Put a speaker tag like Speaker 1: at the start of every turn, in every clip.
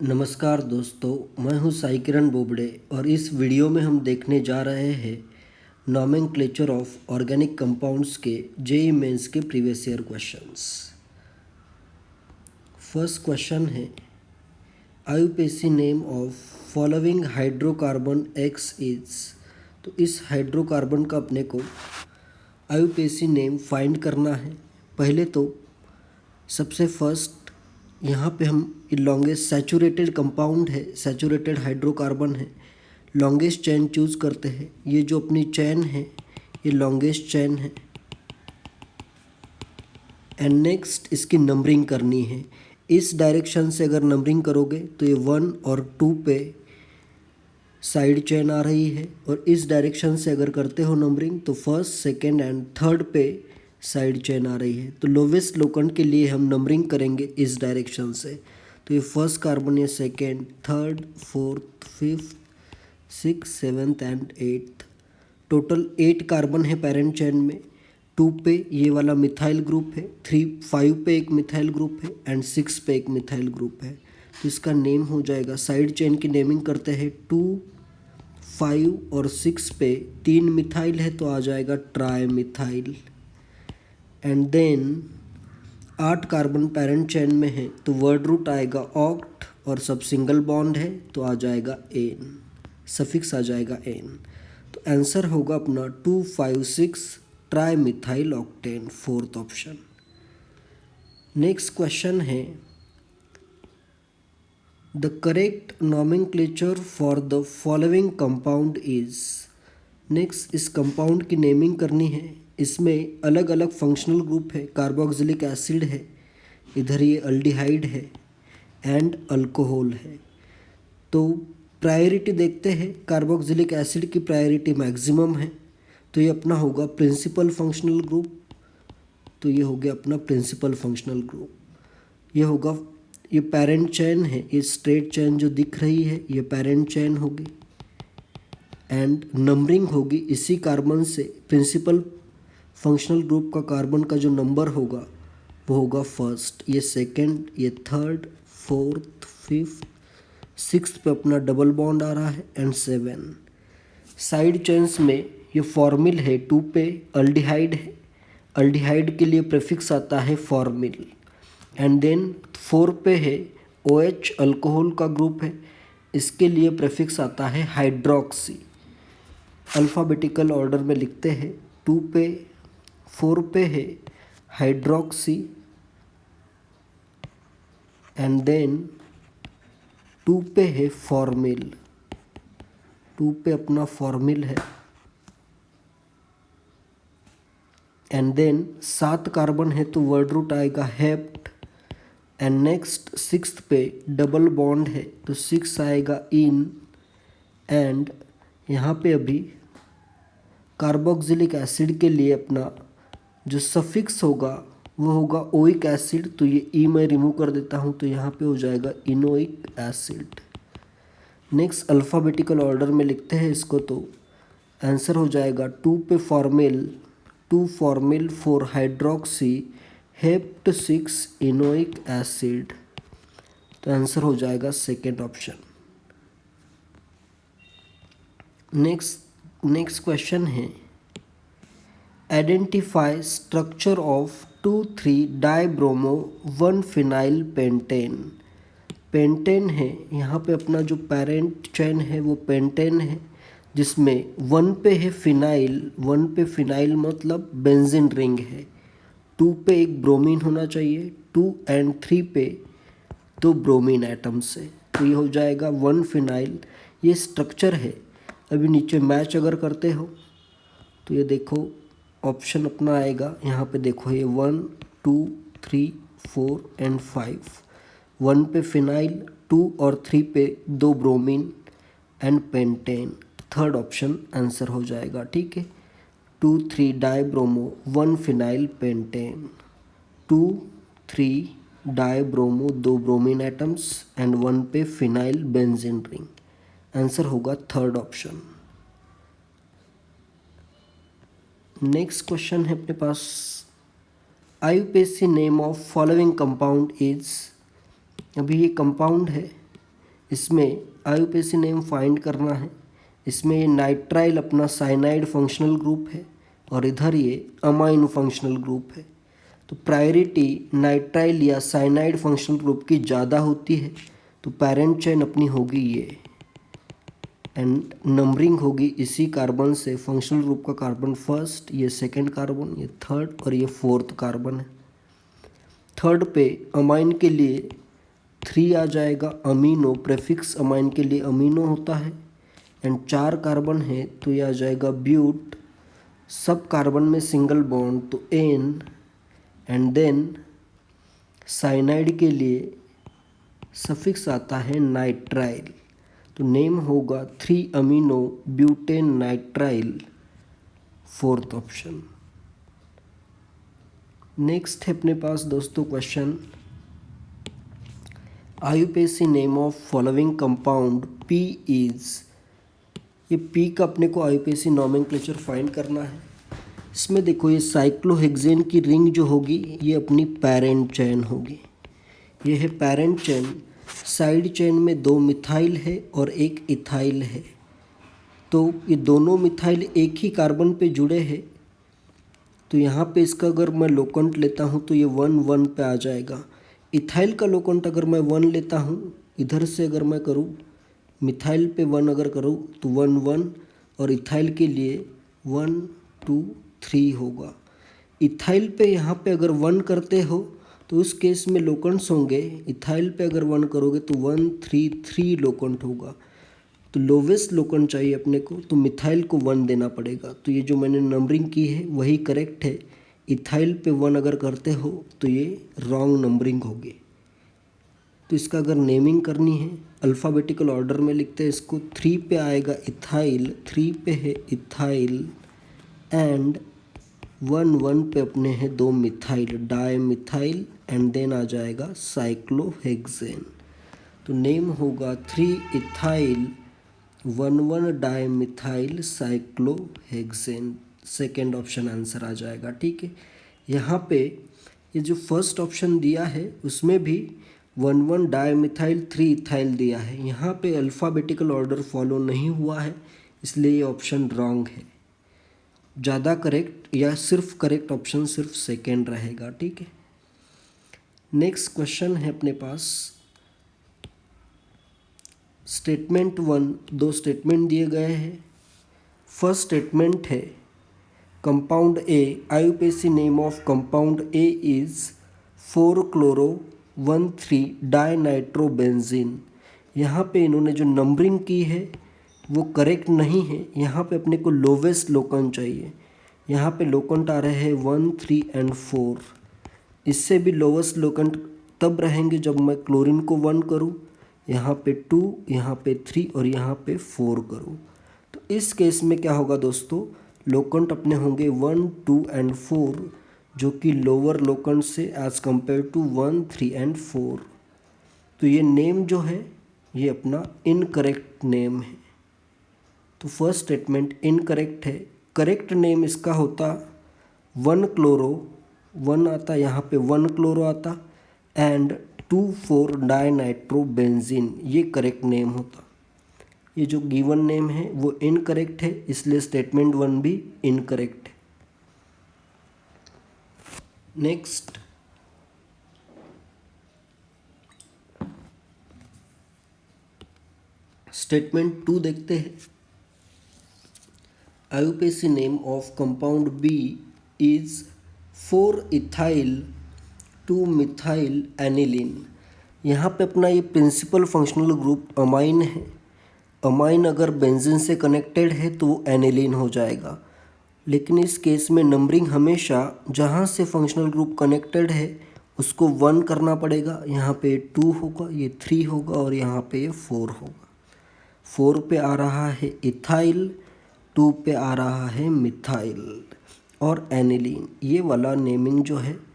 Speaker 1: नमस्कार दोस्तों, मैं हूं साई किरण बोबड़े और इस वीडियो में हम देखने जा रहे हैं नॉमेनक्लेचर ऑफ ऑर्गेनिक कंपाउंड्स के जेईई मेंस के previous year questions. First question है, IUPAC name of following hydrocarbon X is. तो इस हाइड्रोकार्बन का अपने को आईयूपीएसी नेम फाइंड करना है। पहले तो सबसे फर्स्ट यहाँ पे हम लॉन्गेस्ट सैचुरेटेड कंपाउंड है, सैचुरेटेड हाइड्रोकार्बन है, लॉन्गेस्ट चेन चूज़ करते हैं। ये जो अपनी चेन है ये लॉन्गेस्ट चेन है एंड नेक्स्ट इसकी नंबरिंग करनी है। इस डायरेक्शन से अगर नंबरिंग करोगे तो ये 1 और 2 पे साइड चेन आ रही है, और इस डायरेक्शन से अगर करते हो नंबरिंग तो फर्स्ट, सेकेंड एंड थर्ड पे साइड चेन आ रही है। तो लोवेस्ट लोकेंट के लिए हम नंबरिंग करेंगे इस डायरेक्शन से। तो ये फर्स्ट कार्बन, ये second, third, fourth, fifth, six, seventh and eighth. Total 8 carbon है पेरेंट चेन में। 2 पे ये वाला मिथाइल ग्रुप है, 5 पे एक मिथाइल ग्रुप है एंड 6 पे एक मिथाइल ग्रुप है। तो इसका नेम हो जाएगा, साइड चेन की नेमिंग करते हैं। 2, 5 और 6 पे 3 मिथाइल है तो आ जाएगा trimethyl. And then 8 carbon parent chain में है तो वर्ड रूट आएगा ऑक्ट, और सब सिंगल बॉन्ड है तो आ जाएगा एन, सफिक्स आ जाएगा एन। तो आंसर होगा अपना 256 tri methyl octane, fourth option. Next question है, the correct nomenclature for the following compound is. Next इस कंपाउंड की नेमिंग करनी है। इसमें अलग अलग फंक्शनल ग्रुप है, कार्बोक्सिलिक एसिड है, इधर ये अल्डिहाइड है एंड अल्कोहल है। तो प्रायोरिटी देखते हैं, कार्बोक्सिलिक एसिड की प्रायोरिटी मैक्सिमम है तो ये अपना होगा प्रिंसिपल फंक्शनल ग्रुप। तो ये हो गया अपना प्रिंसिपल फंक्शनल ग्रुप। ये होगा, ये पेरेंट चेन है, ये स्ट्रेट चेन जो दिख रही है ये पेरेंट चेन होगी एंड नंबरिंग होगी इसी कार्बन से। प्रिंसिपल फंक्शनल ग्रुप का कार्बन का जो नंबर होगा वो होगा फर्स्ट, ये सेकंड, ये थर्ड, फोर्थ, फिफ्थ, सिक्स्थ पे अपना डबल बॉन्ड आ रहा है एंड 7। साइड चेन्स में ये फॉर्मिल है, 2 पे अल्डिहाइड है, अल्डिहाइड के लिए प्रीफिक्स आता है फॉर्मिल। एंड देन 4 पे है OH, अल्कोहल का ग्रुप है, इसके लिए प्रीफिक्स आता है हाइड्रोक्सी। अल्फ़ाबेटिकल ऑर्डर में लिखते हैं, 2 पे 4 पे है हाइड्रोक्सी एंड देन 2 पे है फॉर्मिल, 2 पे अपना फॉर्मिल है एंड देन 7 कार्बन है तो वर्ड रूट आएगा हेप्ट एंड नेक्स्ट 6 पे डबल बॉन्ड है तो 6 आएगा इन एंड यहाँ पे अभी कार्बोक्सिलिक एसिड के लिए अपना जो सफिक्स होगा वो होगा ओइक एसिड। तो ये ई मैं रिमूव कर देता हूँ तो यहाँ पे हो जाएगा इनोइक एसिड। नेक्स्ट अल्फ़ाबेटिकल ऑर्डर में लिखते हैं इसको तो आंसर हो जाएगा 2 पे formyl, 2 formyl 4 hydroxy hept 6 enoic acid. तो आंसर हो जाएगा सेकेंड ऑप्शन। नेक्स्ट क्वेश्चन है, identify structure of 2,3 dibromo 1 phenyl pentane. Pentane है, यहाँ पे अपना जो पेरेंट चेन है वो पेंटेन है, जिसमें 1 पे है फिनाइल, 1 पे फिनाइल मतलब बेंजीन रिंग है, 2 पे एक ब्रोमीन होना चाहिए, 2 एंड 3 पे 2 ब्रोमीन एटम्स है। तो ये हो जाएगा 1 फिनाइल, ये स्ट्रक्चर है। अभी नीचे मैच अगर करते हो तो ये देखो ऑप्शन अपना आएगा, यहाँ पे देखो ये 1, 2, 3, 4 एंड 5। 1 पे फिनाइल, 2 और 3 पे 2 bromine and pentane, third option answer हो जाएगा। ठीक है, 2,3 dibromo 1 phenyl pentane, 2,3 dibromo 2 bromine atoms and 1 पे फिनाइल बेंजीन रिंग, आंसर होगा थर्ड ऑप्शन। नेक्स्ट क्वेश्चन है अपने पास, IUPAC name of following compound is. अभी ये कंपाउंड है इसमें आईयूपीएसी नेम फाइंड करना है। इसमें ये नाइट्राइल अपना साइनाइड फंक्शनल ग्रुप है और इधर ये अमाइन फंक्शनल ग्रुप है। तो प्रायोरिटी नाइट्राइल या साइनाइड फंक्शनल ग्रुप की ज़्यादा होती है, तो पेरेंट चेन अपनी होगी ये, एंड नंबरिंग होगी इसी कार्बन से। फंक्शनल ग्रुप का कार्बन फर्स्ट, ये सेकंड कार्बन, ये थर्ड और ये फोर्थ कार्बन है। थर्ड पे अमाइन के लिए 3 आ जाएगा, अमीनो प्रेफिक्स अमाइन के लिए अमीनो होता है, एंड 4 कार्बन है तो ये आ जाएगा ब्यूट। सब कार्बन में सिंगल बॉन्ड तो एन, एंड देन साइनाइड के लिए सफिक्स आता है नाइट्राइल, तो नेम होगा 3 amino butane nitrile, fourth option. Next है अपने पास दोस्तों question, IUPAC name of following compound P is. ये पी का अपने को आईयूपीएसी नॉमेनक्लेचर फाइंड करना है। इसमें देखो ये साइक्लोहेक्सेन की रिंग जो होगी ये अपनी पेरेंट चेन होगी। ये है पेरेंट चेन, साइड चेन में 2 मिथाइल है और 1 इथाइल है, तो ये दोनों मिथाइल एक ही कार्बन पे जुड़े हैं। तो यहाँ पे इसका अगर मैं लोकेंट लेता हूँ तो ये 1 1 पे आ जाएगा। इथाइल का लोकेंट अगर मैं 1 लेता हूँ, इधर से अगर मैं करूँ मिथाइल पे 1 अगर करूँ तो 1 1, और इथाइल के लिए 1 2 3 होगा। इथाइल पे यहाँ पे अगर 1 करते हो तो उस केस में लोकेंट्स होंगे, इथाइल पे अगर 1 करोगे तो 1 3 3 लोकेंट होगा। तो लोवेस्ट लोकेंट चाहिए अपने को, तो मिथाइल को 1 देना पड़ेगा। तो ये जो मैंने नंबरिंग की है वही करेक्ट है। इथाइल पे 1 अगर करते हो तो ये रॉन्ग नंबरिंग होगी। तो इसका अगर नेमिंग करनी है अल्फ़ाबेटिकल ऑर्डर में लिखते हैं इसको। 3 पे आएगा इथाइल, 3 पे है इथाइल, एंड 1 1 पे अपने हैं 2 methyl, di methyl, and then आ जाएगा साइक्लोहेक्सेन। तो नेम होगा 3 ethyl 1 1 di methyl cyclohexane, second option answer आ जाएगा। ठीक है, यहाँ पे ये जो फर्स्ट ऑप्शन दिया है उसमें भी 1 1 डाई मिथाइल 3 इथाइल दिया है। यहाँ पे अल्फ़ाबेटिकल ऑर्डर फॉलो नहीं हुआ है, इसलिए ये ऑप्शन रॉन्ग है। ज़्यादा करेक्ट या सिर्फ करेक्ट ऑप्शन सिर्फ सेकेंड रहेगा। ठीक है, नेक्स्ट क्वेश्चन है अपने पास स्टेटमेंट 1। 2 स्टेटमेंट दिए गए हैं। फर्स्ट स्टेटमेंट है compound A, IUPAC name of compound A is 4-chloro-1,3 dinitrobenzene. यहाँ पे इन्होंने जो नंबरिंग की है वो करेक्ट नहीं है। यहाँ पे अपने को लोवेस्ट लोकेंट चाहिए। यहाँ पे लोकेंट आ रहे हैं 1 3 एंड 4। इससे भी लोवेस्ट लोकेंट तब रहेंगे जब मैं क्लोरीन को 1 करूँ, यहाँ पे 2, यहाँ पे 3 और यहाँ पे 4 करूँ। तो इस केस में क्या होगा दोस्तों, लोकेंट अपने होंगे 1 2 एंड 4, जो कि लोअर लोकेंट से एज़ कम्पेयर टू 1 3 एंड 4। तो ये नेम जो है ये अपना इनकरेक्ट नेम है। तो फर्स्ट स्टेटमेंट इनकरेक्ट है। करेक्ट नेम इसका होता 1-chloro, 1 आता यहाँ पे 1-chloro आता, एंड 2,4 डाइनाइट्रोबेंजीन, ये करेक्ट नेम होता। ये जो गिवन नेम है वो इनकरेक्ट है, इसलिए स्टेटमेंट 1 भी इनकरेक्ट है। नेक्स्ट स्टेटमेंट 2 देखते हैं। IUPAC name of compound B is 4-ethyl 2-methyl aniline. यहाँ पे अपना ये प्रिंसिपल फंक्शनल ग्रुप अमाइन है। अमाइन अगर बेंजीन से कनेक्टेड है तो वो एनिलीन हो जाएगा, लेकिन इस केस में नंबरिंग हमेशा जहाँ से फंक्शनल ग्रुप कनेक्टेड है उसको 1 करना पड़ेगा। यहाँ पे 2 होगा, ये 3 होगा और यहाँ पे ये 4 होगा। 4 पे आ रहा है इथाइल, 2 पे आ रहा है मिथाइल और एनिलीन। ये वाला नेमिंग जो है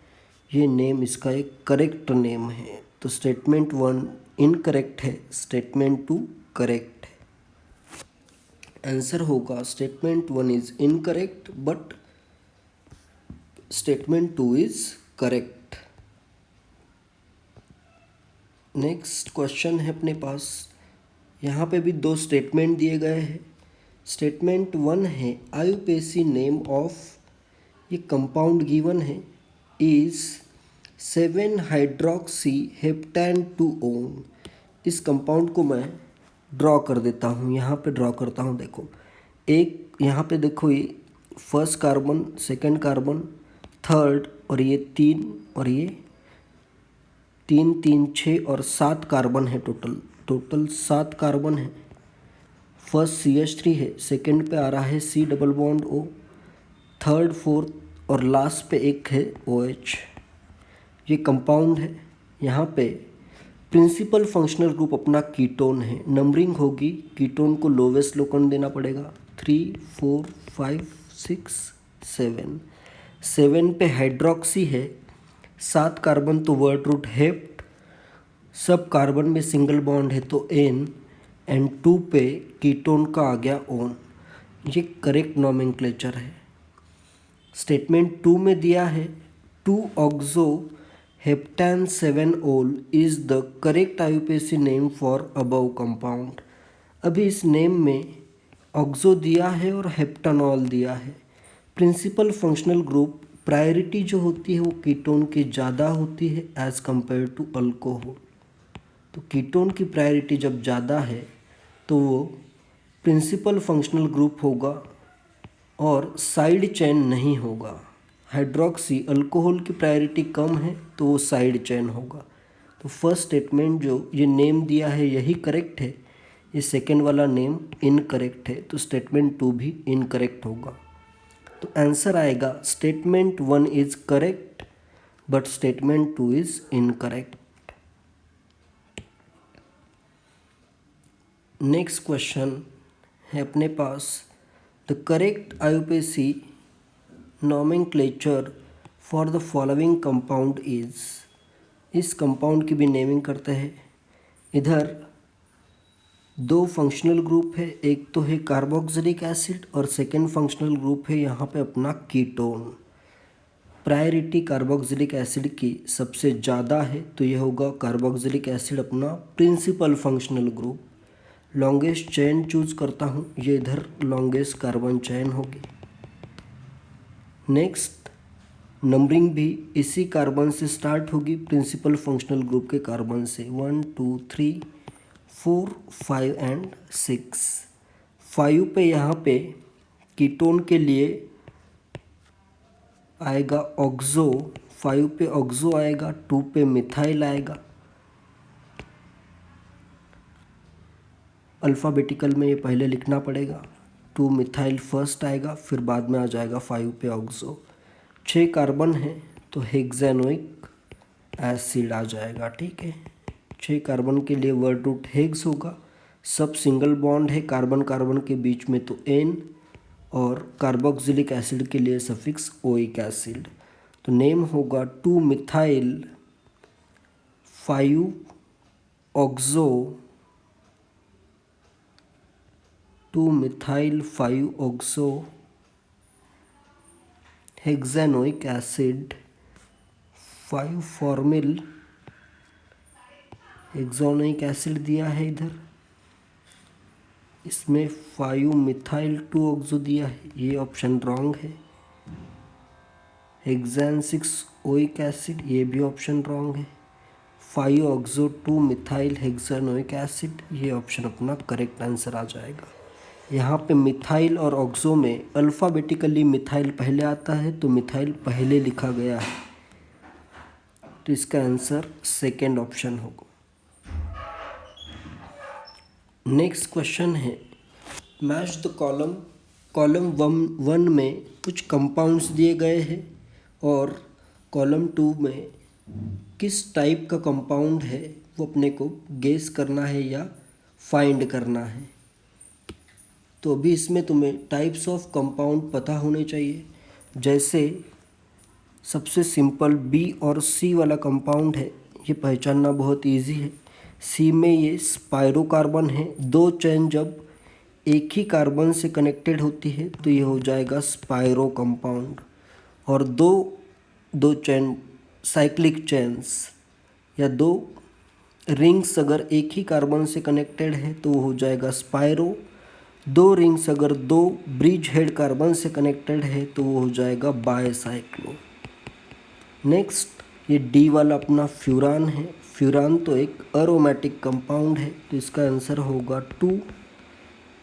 Speaker 1: ये नेम इसका एक करेक्ट नेम है। तो स्टेटमेंट 1 इनकरेक्ट है, स्टेटमेंट 2 करेक्ट है। आंसर होगा statement 1 is incorrect but statement 2 is correct. Next question है अपने पास यहाँ पे भी दो स्टेटमेंट दिए गए हैं। स्टेटमेंट 1 है आईयूपीएसी नेम ऑफ, ये कंपाउंड गिवन है, इज 7 हाइड्रोक्सी हेप्टेन 2 इस कंपाउंड को मैं ड्रॉ कर देता हूँ, यहाँ पे ड्रॉ करता हूँ। देखो एक यहाँ पे देखो, ये first carbon, second carbon, third, और ये 3 और ये 3 3 6 और 7 कार्बन है। टोटल 7 कार्बन है। फर्स्ट CH3 है, सेकंड पे आ रहा है C double bond O, third fourth और लास्ट पे एक है OH। ये कंपाउंड है। यहाँ पे प्रिंसिपल फंक्शनल ग्रुप अपना कीटोन है। नंबरिंग होगी, कीटोन को लोवेस्ट लोकन देना पड़ेगा, 3 4 5 6 7। 7 पे हाइड्रोक्सी है, 7 कार्बन तो वर्ड रूट हेप्ट, सब कार्बन में सिंगल बॉन्ड है तो N, एंड 2 पे कीटोन का आ गया ओन। ये करेक्ट नोमेनक्लेचर है। स्टेटमेंट 2 में दिया है 2 ऑक्सो हेप्टेन 7 ओल is the correct IUPAC name for above compound. अभी इस नेम में ऑक्सो दिया है और हेप्टानॉल दिया है। प्रिंसिपल फंक्शनल ग्रुप प्रायोरिटी जो होती है वो कीटोन की ज़्यादा होती है एज़ कंपेयर टू अल्कोहल। तो कीटोन की प्रायोरिटी जब ज़्यादा है तो वो प्रिंसिपल फंक्शनल ग्रुप होगा और साइड चेन नहीं होगा। हाइड्रोक्सी अल्कोहल की प्रायोरिटी कम है तो वो साइड चेन होगा। तो फर्स्ट स्टेटमेंट जो ये नेम दिया है यही करेक्ट है, ये सेकेंड वाला नेम इनकरेक्ट है, तो स्टेटमेंट 2 भी इनकरेक्ट होगा। तो आंसर आएगा statement 1 is correct but statement 2 is incorrect. Next question है अपने पास, the correct IUPAC nomenclature for the following compound is. इस कंपाउंड की भी नेमिंग करते हैं। इधर दो फंक्शनल ग्रुप है, एक तो है कार्बोक्सिलिक एसिड और सेकेंड फंक्शनल ग्रुप है यहाँ पे अपना कीटोन। प्रायोरिटी कार्बोक्सिलिक एसिड की सबसे ज़्यादा है तो ये होगा कार्बोक्सिलिक एसिड अपना principal functional group. Longest chain choose करता हूँ, ये इधर लॉन्गेस्ट कार्बन चेन होगी। नेक्स्ट नंबरिंग भी इसी कार्बन से स्टार्ट होगी, प्रिंसिपल फंक्शनल ग्रुप के कार्बन से, 1 2 3 4 5 एंड 6। 5 पे यहाँ पे कीटोन के लिए आएगा ऑक्सो, 5 पे ऑक्सो आएगा, 2 पे मिथाइल आएगा। अल्फ़ाबेटिकल में ये पहले लिखना पड़ेगा, 2 मिथाइल फर्स्ट आएगा, फिर बाद में आ जाएगा 5 पे ऑक्सो। 6 कार्बन है तो हेक्सेनोइक एसिड आ जाएगा। ठीक है, 6 कार्बन के लिए वर्ड रूट हेक्स होगा, सब सिंगल बॉन्ड है कार्बन कार्बन के बीच में तो N, और कार्बोक्सिलिक एसिड के लिए सफिक्स ओइक एसिड। तो नेम होगा 2 methyl 5 oxo, 2 methyl 5 oxo hexanoic acid, 5 formyl hexanoic acid दिया है इधर, इसमें 5 मिथाइल 2 ऑक्सो दिया है, ये ऑप्शन रॉन्ग है। हेक्सेन 6 ओइक एसिड, ये भी ऑप्शन रॉन्ग है। 5 ऑक्सो 2 मिथाइल हेक्सेनोइक एसिड, ये ऑप्शन अपना करेक्ट आंसर आ जाएगा। यहाँ पे मिथाइल और ऑक्सो में अल्फ़ाबेटिकली मिथाइल पहले आता है तो मिथाइल पहले लिखा गया है, तो इसका आंसर सेकेंड ऑप्शन होगा। नेक्स्ट क्वेश्चन है मैच द कॉलम। कॉलम 1 में कुछ कंपाउंड्स दिए गए हैं और कॉलम 2 में किस टाइप का कंपाउंड है वो अपने को गेस करना है या फाइंड करना है। तो अभी इसमें तुम्हें टाइप्स ऑफ कंपाउंड पता होने चाहिए। जैसे सबसे सिंपल B और C वाला कंपाउंड है, ये पहचानना बहुत इजी है। C में ये स्पायरो कार्बन है, 2 चेन जब एक ही कार्बन से कनेक्टेड होती है तो ये हो जाएगा स्पायरो कंपाउंड, और दो चेन साइक्लिक चेन्स या 2 रिंग्स अगर एक ही कार्बन से कनेक्टेड है तो वो हो जाएगा स्पायरो। 2 रिंग्स अगर 2 ब्रिज हेड कार्बन से कनेक्टेड है तो वो हो जाएगा बायसाइक्लो। नेक्स्ट ये डी वाला अपना फ्यूरान है। फ्यूरान तो एक अरोमेटिक कंपाउंड है तो इसका आंसर होगा 2।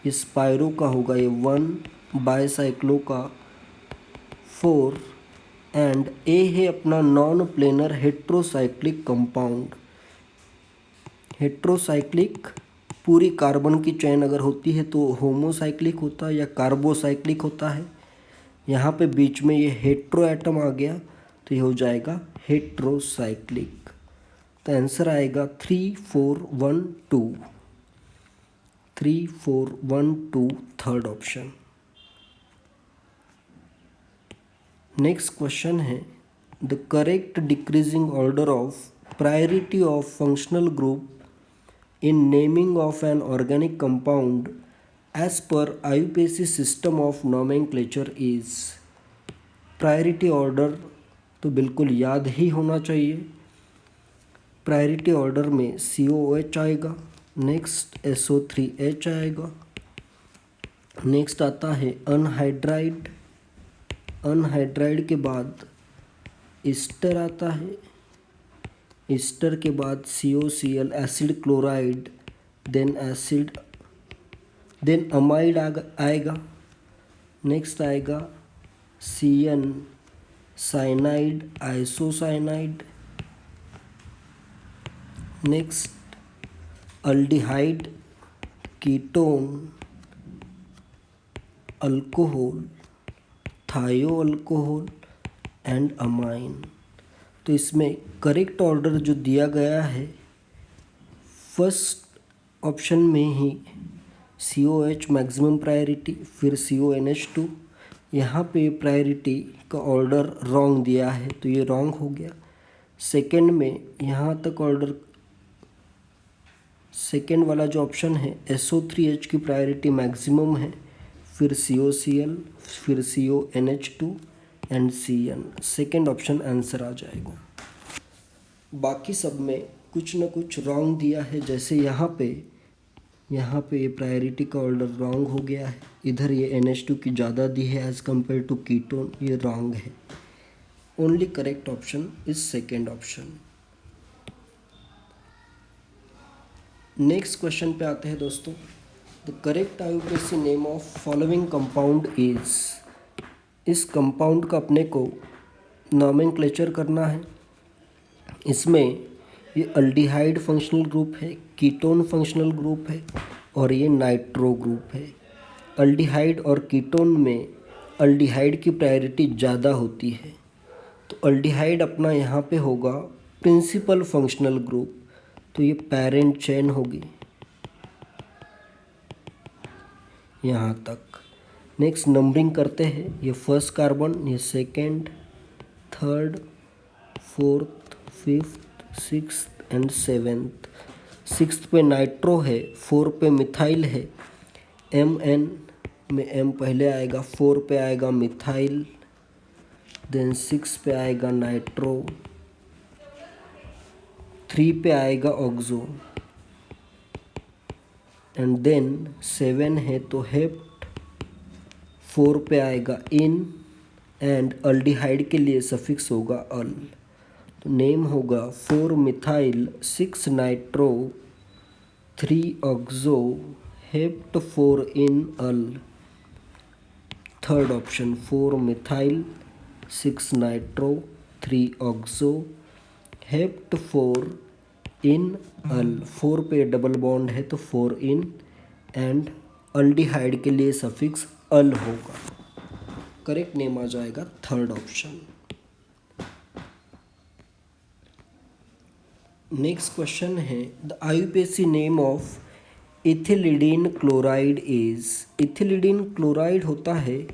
Speaker 1: इस स्पायरो का होगा ये 1, बायसाइक्लो का 4 एंड ए है अपना non planar heterocyclic compound. Heterocyclic पूरी कार्बन की चेन अगर होती है तो होमोसाइक्लिक होता है या कार्बोसाइक्लिक होता है। यहाँ पे बीच में ये हेट्रो एटम आ गया तो ये हो जाएगा हेट्रोसाइक्लिक। तो आंसर आएगा 3 4 1 2। 3 4 1 2 थर्ड ऑप्शन। नेक्स्ट क्वेश्चन है the correct decreasing order of priority of functional group in naming of an organic compound as per IUPAC system of nomenclature is। Priority order तो बिल्कुल याद ही होना चाहिए। प्रायोरिटी ऑर्डर में COOH आएगा, next SO3H आएगा, next आता है अनहाइड्राइड। अनहाइड्राइड के बाद ईस्टर आता है, ईस्टर के बाद COCl acid chloride, then amide आएगा, नेक्स्ट आएगा CN cyanide isocyanide, next aldehyde ketone alcohol thio alcohol and amine. तो इसमें करेक्ट ऑर्डर जो दिया गया है फर्स्ट ऑप्शन में ही COH मैक्सिमम प्रायोरिटी, फिर CONH2। यहाँ पे प्रायोरिटी का ऑर्डर रॉन्ग दिया है तो ये रॉन्ग हो गया। सेकंड में यहाँ तक ऑर्डर, सेकंड वाला जो ऑप्शन है SO3H की प्रायोरिटी मैक्सिमम है, फिर COCl, फिर CONH2 and CN। Second option answer आ जाएगा। बाकी सब में कुछ ना कुछ रॉन्ग दिया है, जैसे यहाँ पे ये प्रायोरिटी का ऑर्डर रॉन्ग हो गया है, इधर ये NH2 की ज़्यादा दी है एज़ कम्पेयर टू कीटोन, ये रॉन्ग है। Only correct option is second option. Next question पे आते हैं दोस्तों। The correct IUPAC name of following compound is. इस कंपाउंड का अपने को नॉमेनक्लेचर करना है। इसमें ये अल्डिहाइड फंक्शनल ग्रुप है, कीटोन फंक्शनल ग्रुप है और ये नाइट्रो ग्रुप है। अल्डिहाइड और कीटोन में अल्डिहाइड की प्रायोरिटी ज़्यादा होती है, तो अल्डिहाइड अपना यहाँ पे होगा प्रिंसिपल फंक्शनल ग्रुप, तो ये पेरेंट चेन होगी यहाँ तक। नेक्स्ट नंबरिंग करते हैं, ये फर्स्ट कार्बन, ये second, third, fourth, fifth, sixth and seventh. Sixth पे नाइट्रो है, 4 पे मिथाइल है, MN में M पहले आएगा, 4 पे आएगा मिथाइल, देन 6 पे आएगा नाइट्रो, 3 पे आएगा ऑक्सो एंड देन 7 है तो हेप्ट, 4 पे आएगा इन एंड अल्डिहाइड के लिए सफिक्स होगा अल। तो नेम होगा 4 methyl 6 nitro 3 oxo hept 4 en al. Third option 4 methyl 6 nitro 3 oxo hept 4 en al. 4 पे डबल बॉन्ड है तो 4 इन एंड अल्डिहाइड के लिए सफिक्स अल होगा। करेक्ट नेम आ जाएगा थर्ड ऑप्शन। नेक्स्ट क्वेश्चन है द IUPAC name of ethylidene chloride is. Ethylidene chloride होता है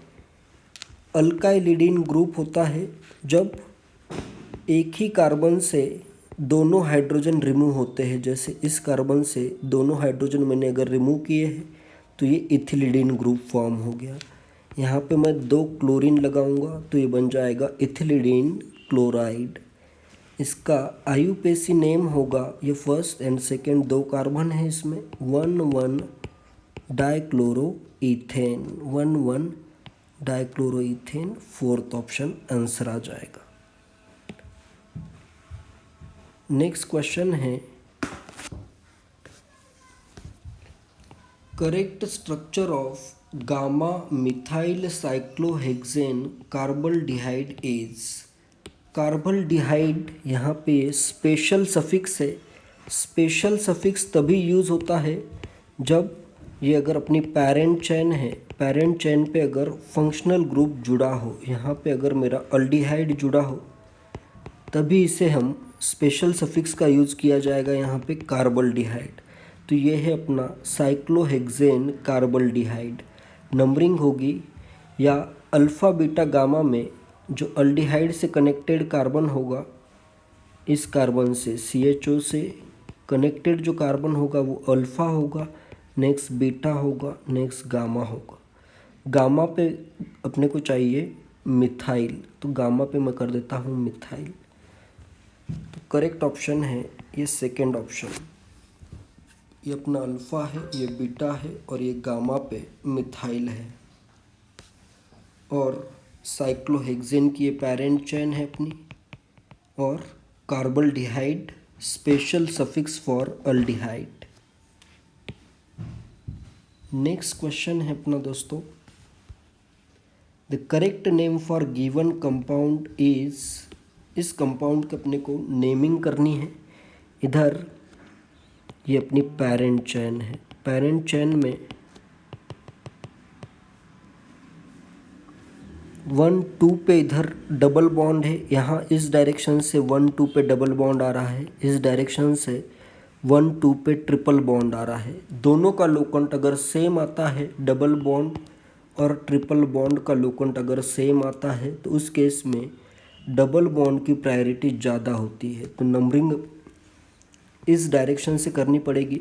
Speaker 1: अल्काइलिडीन ग्रुप होता है जब एक ही कार्बन से दोनों हाइड्रोजन रिमूव होते हैं। जैसे इस कार्बन से दोनों हाइड्रोजन मैंने अगर रिमूव किए हैं तो ये इथिलिडीन ग्रुप फॉर्म हो गया। यहाँ पे मैं 2 क्लोरीन लगाऊंगा तो ये बन जाएगा इथिलिडीन क्लोराइड। इसका आईयूपीएसी नेम होगा, ये फर्स्ट एंड सेकेंड दो कार्बन है इसमें, 1,1 dichloroethane, 1,1 dichloroethane, fourth option answer आ जाएगा। नेक्स्ट क्वेश्चन है, correct structure of gamma methyl cyclohexane carbaldehyde is. Carbaldehyde यहाँ पे स्पेशल सफिक्स है। स्पेशल सफिक्स तभी यूज़ होता है जब ये अगर अपनी पेरेंट चेन है, पेरेंट चेन पे अगर फंक्शनल ग्रुप जुड़ा हो, यहाँ पे अगर मेरा अल्डिहाइड जुड़ा हो, तभी इसे हम स्पेशल सफिक्स का यूज़ किया जाएगा यहाँ पे कार्बल्डिहाइड। तो ये है अपना साइक्लोहेक्सेन कार्बल्डिहाइड। नंबरिंग होगी या अल्फ़ा बीटा गामा में जो अल्डिहाइड से कनेक्टेड कार्बन होगा, इस कार्बन से CHO से कनेक्टेड जो कार्बन होगा वो अल्फ़ा होगा, नेक्स्ट बीटा होगा, नेक्स्ट गामा होगा। गामा पे अपने को चाहिए मिथाइल, तो गामा पे मैं कर देता हूँ मिथाइल। तो करेक्ट ऑप्शन है ये सेकेंड ऑप्शन। ये अपना अल्फ़ा है, ये बीटा है और ये गामा पे मिथाइल है। और साइक्लोहेक्सेन की ये पेरेंट चेन है अपनी, और carbaldehyde special suffix for aldehyde. Next question है अपना दोस्तों, the correct name for given compound is. इस कंपाउंड के अपने को नेमिंग करनी है। इधर ये अपनी पेरेंट चेन है, पेरेंट चेन में 1,2 पे इधर डबल बॉन्ड है, यहाँ इस डायरेक्शन से 1,2 पे डबल बॉन्ड आ रहा है, इस डायरेक्शन से 1,2 पे ट्रिपल बॉन्ड आ रहा है। दोनों का लोकेंट अगर सेम आता है, डबल बॉन्ड और ट्रिपल बॉन्ड का लोकेंट अगर सेम आता है, तो उस केस में डबल बॉन्ड की प्रायोरिटी ज़्यादा होती है। तो नंबरिंग इस डायरेक्शन से करनी पड़ेगी,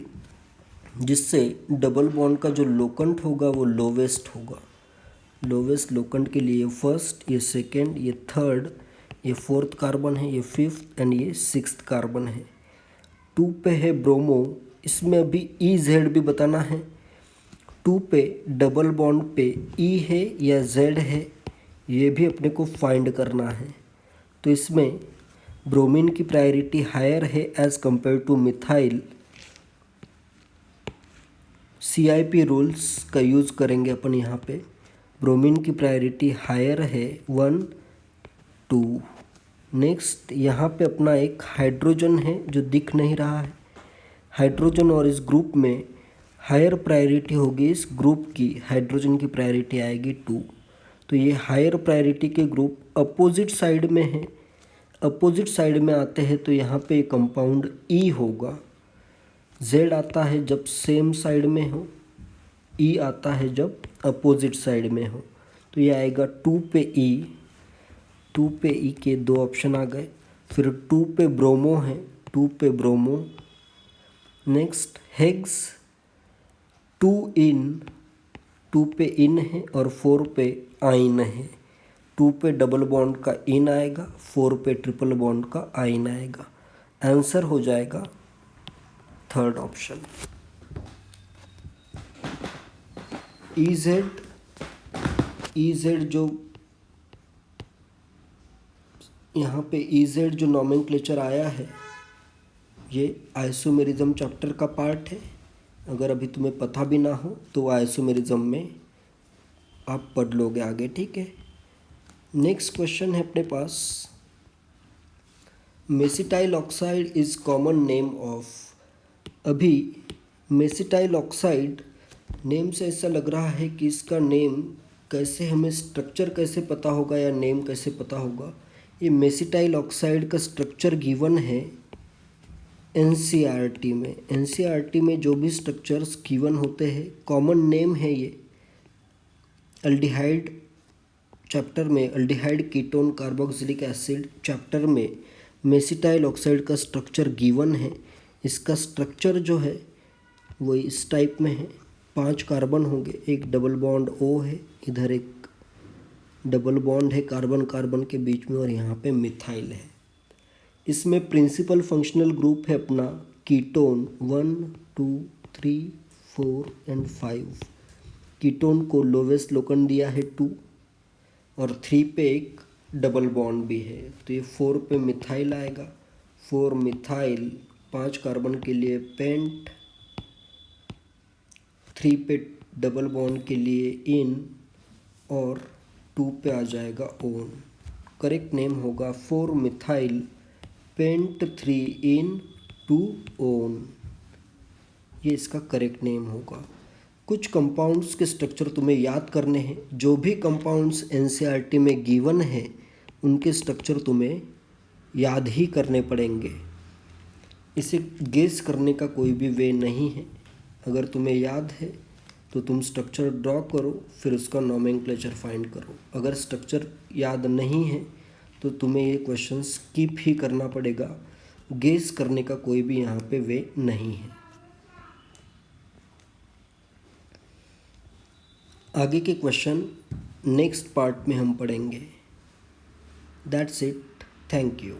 Speaker 1: जिससे डबल बॉन्ड का जो लोकेंट होगा वो लोवेस्ट होगा। लोवेस्ट लोकेंट के लिए फर्स्ट, ये सेकेंड, ये थर्ड, ये फोर्थ कार्बन है, ये फिफ्थ एंड ये सिक्स्थ कार्बन है। 2 पे है ब्रोमो, इसमें अभी EZ भी बताना है। 2 पे डबल बॉन्ड पे E है या Z है, ये भी अपने को फाइंड करना है। तो इसमें ब्रोमीन की प्रायोरिटी हायर है as compare two methyl. CIP rules का यूज़ करेंगे अपन यहाँ पे। ब्रोमीन की प्रायोरिटी हायर है 1, 2। नेक्स्ट यहाँ पे अपना एक हाइड्रोजन है जो दिख नहीं रहा है। हाइड्रोजन और इस ग्रुप में हायर प्रायोरिटी होगी, इस ग्रुप की हाइड्रोजन की प्रायोरिटी आएगी 2। तो ये हायर प्रायोरिटी के ग्रुप अपोजिट साइड में है। अपोजिट साइड में आते हैं तो यहाँ पे कंपाउंड E होगा। Z आता है जब सेम साइड में हो, E आता है जब अपोजिट साइड में हो। तो ये आएगा 2 पे E, 2 पे E के दो ऑप्शन आ गए। फिर 2 पे ब्रोमो है, 2 पे ब्रोमो। नेक्स्ट हेग्स 2 इन, 2 पे इन है और 4 पे आइन है। 2 पे डबल बॉन्ड का इन आएगा, 4 पे ट्रिपल बॉन्ड का आइन आएगा। आंसर हो जाएगा थर्ड ऑप्शन। EZ जो यहाँ पे EZ जो नॉमेनक्लेचर आया है, ये आइसोमेरिज्म चैप्टर का पार्ट है। अगर अभी तुम्हें पता भी ना हो तो आइसोमेरिज्म में आप पढ़ लोगे आगे, ठीक है। नेक्स्ट क्वेश्चन है अपने पास, mesityl oxide is common name of. अभी मेसिटाइल ऑक्साइड नेम से ऐसा लग रहा है कि इसका नेम कैसे, हमें स्ट्रक्चर कैसे पता होगा या नेम कैसे पता होगा। ये मेसिटाइल ऑक्साइड का स्ट्रक्चर गिवन है NCERT में। NCERT में जो भी स्ट्रक्चर्स गिवन होते हैं, कॉमन नेम है ये। अल्डिहाइड चैप्टर में, aldehyde ketone carboxylic acid chapter में मेसिटाइल ऑक्साइड का स्ट्रक्चर गिवन है। इसका स्ट्रक्चर जो है वो इस टाइप में है। 5 कार्बन होंगे, एक डबल बॉन्ड O है, इधर एक डबल बॉन्ड है कार्बन कार्बन के बीच में, और यहाँ पे मिथाइल है। इसमें प्रिंसिपल फंक्शनल ग्रुप है अपना कीटोन 1, 2, 3, 4 एंड 5। कीटोन को लोवेस्ट लोकेंड दिया है 2 और 3 पे एक डबल बॉन्ड भी है, तो ये 4 पे मिथाइल आएगा। 4 मिथाइल 5 कार्बन के लिए पेंट, 3 पे डबल बॉन्ड के लिए इन और 2 पे आ जाएगा ओन। करेक्ट नेम होगा 4 मिथाइल पेंट 3 इन 2 ओन, ये इसका करेक्ट नेम होगा। कुछ कंपाउंड्स के स्ट्रक्चर तुम्हें याद करने हैं। जो भी कंपाउंड्स एनसीईआरटी में गिवन है उनके स्ट्रक्चर तुम्हें याद ही करने पड़ेंगे। इसे गेस करने का कोई भी वे नहीं है। अगर तुम्हें याद है तो तुम स्ट्रक्चर ड्रॉ करो, फिर उसका नोमेनक्लेचर फाइंड करो। अगर स्ट्रक्चर याद नहीं है तो तुम्हें ये क्वेश्चन स्किप ही करना पड़ेगा। गेस करने का कोई भी यहाँ पे वे नहीं है। आगे के क्वेश्चन नेक्स्ट पार्ट में हम पढ़ेंगे। That's it, thank you.